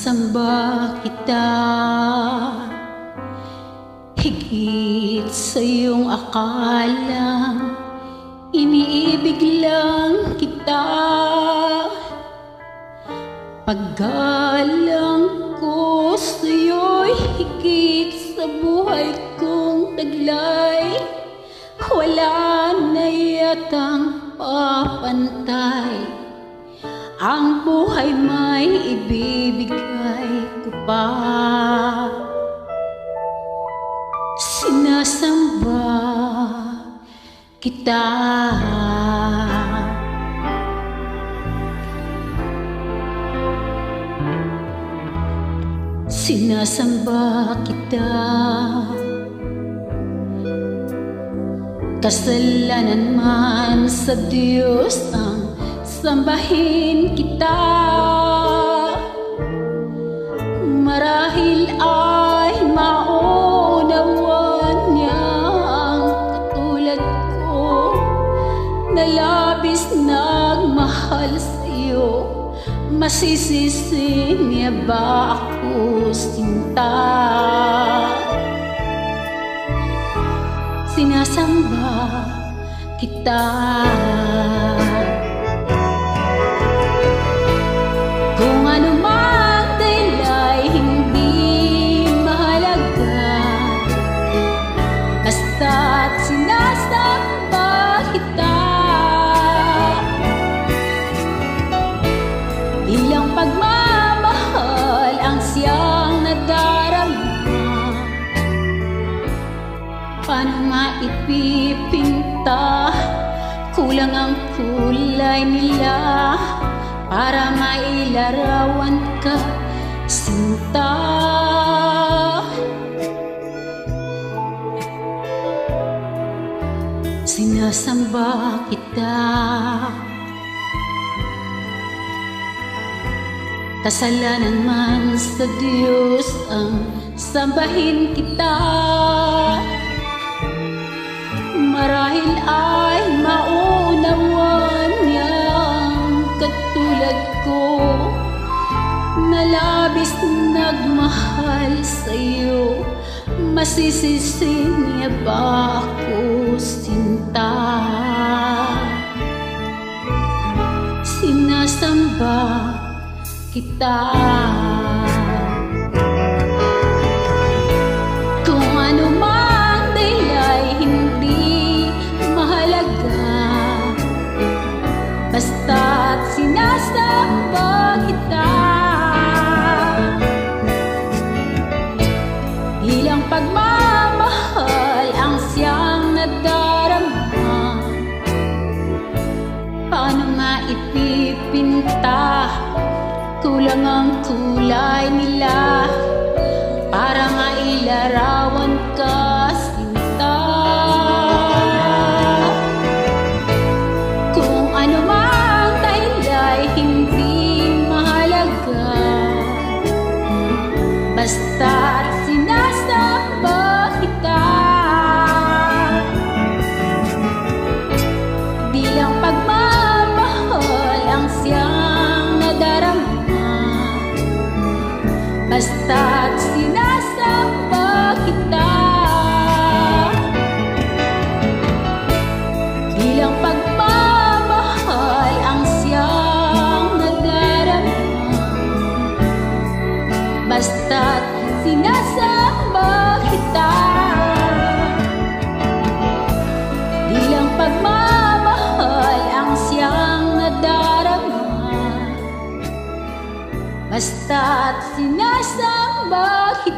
Sinasamba kita higit sa iyong akalang iniibig lang kita. Paggalang ko sa'yo'y higit sa buhay kong taglay. Wala na yatang papantay, ang buhay may ibibigay ko pa. Sinasamba kita. Sinasamba kita. Kasalanan man sa Diyos ang sambahin kita. Marahil ay maunawan niya ang katulad ko na labis nagmahal sa iyo. Masisisi niya ba ako sinta? Sinasamba kita. Kung ano mang dahilan hindi mahalaga, basta't sinasamba kita. Ilang pagmamahal ang siyang nadarama, paano maipipinta? Kulang ang kulay nila para mailarawan ka, sinta. Sinasamba kita. Kasalanan man sa Diyos ang sambahin kita. Marahil ay maunawan niyang katulad ko na labis nagmahal sa iyo. Masisisi niya ba ako sinta? Sinasamba kita. Kung ano mang dahilan hindi mahalaga, basta't sinasamba kita. Ilang pagmamahal ang siyang nadarama, paano maipipinta? Kulang ang kulay nila para mailarawan ka, sinta. Kung ano mang dahilan hindi mahalaga, basta't sinasamba kita. Di lang pagmamahal ang siyang nadarama, basta't sinasamba kita. Bilang pagmamahal ang siyang nadarama, basta't sinasamba kita. Bilang pagmamahal ang siyang nadarama, basta't sinasamba kita.